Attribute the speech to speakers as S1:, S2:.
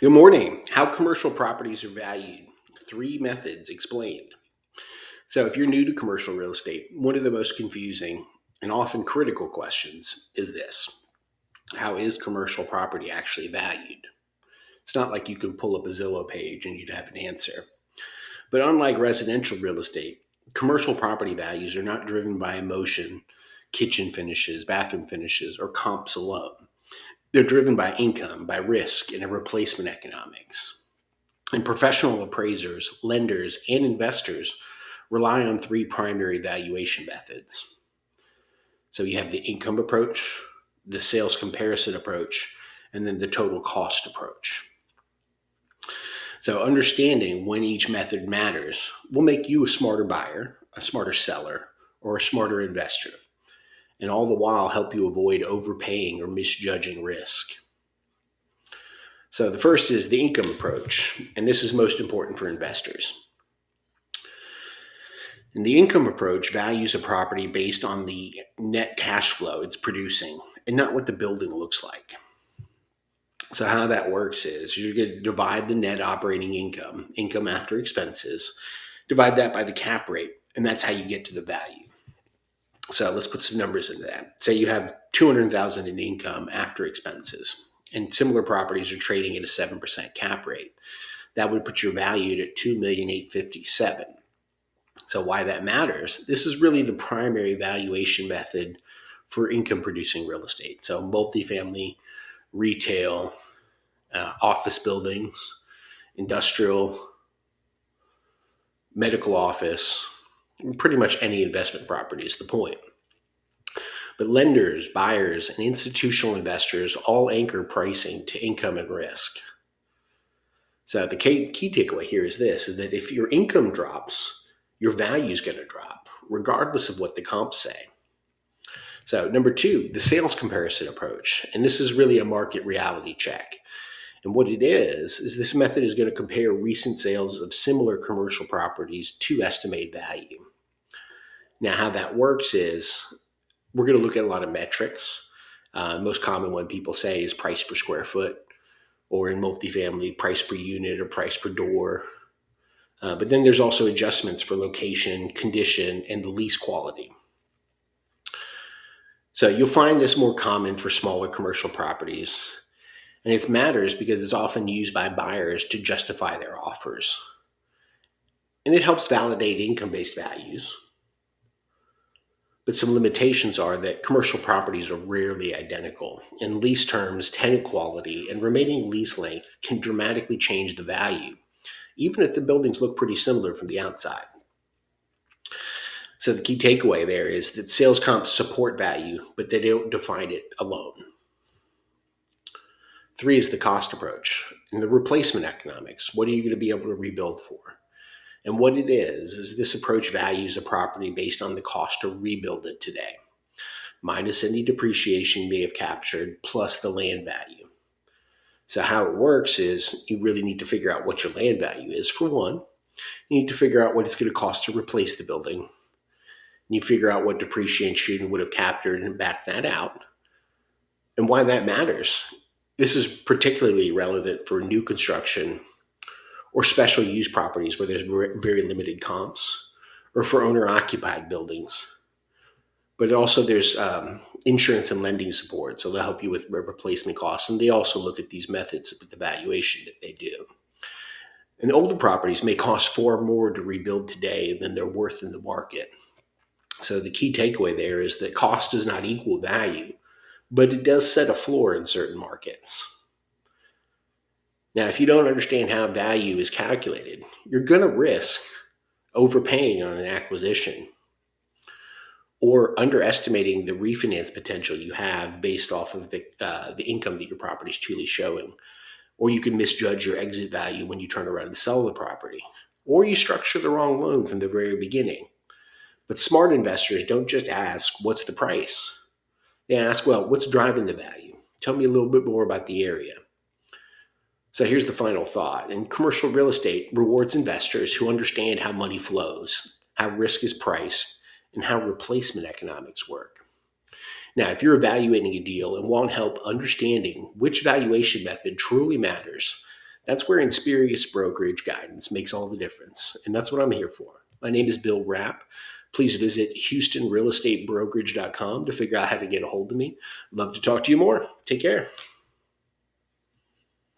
S1: Good morning. How commercial properties are valued. Three methods explained. So, if you're new to commercial real estate, one of the most confusing and often critical questions is this: how is commercial property actually valued? It's not like you can pull up a Zillow page and you'd have an answer. But unlike residential real estate, commercial property values are not driven by emotion, kitchen finishes, bathroom finishes, or comps alone. They're driven by income, by risk, and replacement economics. And professional appraisers, lenders, and investors rely on three primary valuation methods. So you have the income approach, the sales comparison approach, and then the total cost approach. So understanding when each method matters will make you a smarter buyer, a smarter seller, or a smarter investor, and all the while help you avoid overpaying or misjudging risk. So the first is the income approach, and this is most important for investors. And the income approach values a property based on the net cash flow it's producing and not what the building looks like. So how that works is you're going to divide the net operating income after expenses, divide that by the cap rate, and that's how you get to the value. So let's put some numbers into that. Say you have 200,000 in income after expenses, and similar properties are trading at a 7% cap rate. That would put your value at 2,857,000. So why that matters, this is really the primary valuation method for income producing real estate. So multifamily, retail, office buildings, industrial, medical office, pretty much any investment property is the point. But lenders, buyers, and institutional investors all anchor pricing to income and risk. So the key takeaway here is this, is that if your income drops, your value is going to drop, regardless of what the comps say. So number two, the sales comparison approach. And this is really a market reality check. And what it is this method is going to compare recent sales of similar commercial properties to estimate value. Now, how that works is we're going to look at a lot of metrics. Most common one people say is price per square foot, or in multifamily, price per unit or price per door. But then there's also adjustments for location, condition, and the lease quality. So you'll find this more common for smaller commercial properties. And it matters because it's often used by buyers to justify their offers. And it helps validate income-based values. But some limitations are that commercial properties are rarely identical, and lease terms, tenant quality, and remaining lease length can dramatically change the value, even if the buildings look pretty similar from the outside. So the key takeaway there is that sales comps support value, but they don't define it alone. Three is the cost approach and the replacement economics. What are you going to be able to rebuild for? And what it is this approach values a property based on the cost to rebuild it today, minus any depreciation you may have captured, plus the land value. So how it works is you really need to figure out what your land value is, for one. You need to figure out what it's going to cost to replace the building. And you figure out what depreciation would have captured and back that out. And why that matters. This is particularly relevant for new construction or special use properties where there's very limited comps, or for owner-occupied buildings. But also there's insurance and lending support, so they'll help you with replacement costs, and they also look at these methods with the valuation that they do. And the older properties may cost far more to rebuild today than they're worth in the market. So the key takeaway there is that cost does not equal value, but it does set a floor in certain markets. Now, if you don't understand how value is calculated, you're going to risk overpaying on an acquisition or underestimating the refinance potential you have based off of the income that your property is truly showing. Or you can misjudge your exit value when you turn around and sell the property. Or you structure the wrong loan from the very beginning. But smart investors don't just ask, what's the price? They ask, well, what's driving the value? Tell me a little bit more about the area. So here's the final thought. In commercial real estate, rewards investors who understand how money flows, how risk is priced, and how replacement economics work. Now, if you're evaluating a deal and want help understanding which valuation method truly matters, That's where Inspirious brokerage guidance makes all the difference, and that's what I'm here for. My name is Bill Rapp. Please visit HoustonRealEstateBrokerage.com to figure out how to get a hold of me. Love to talk to you more. Take care.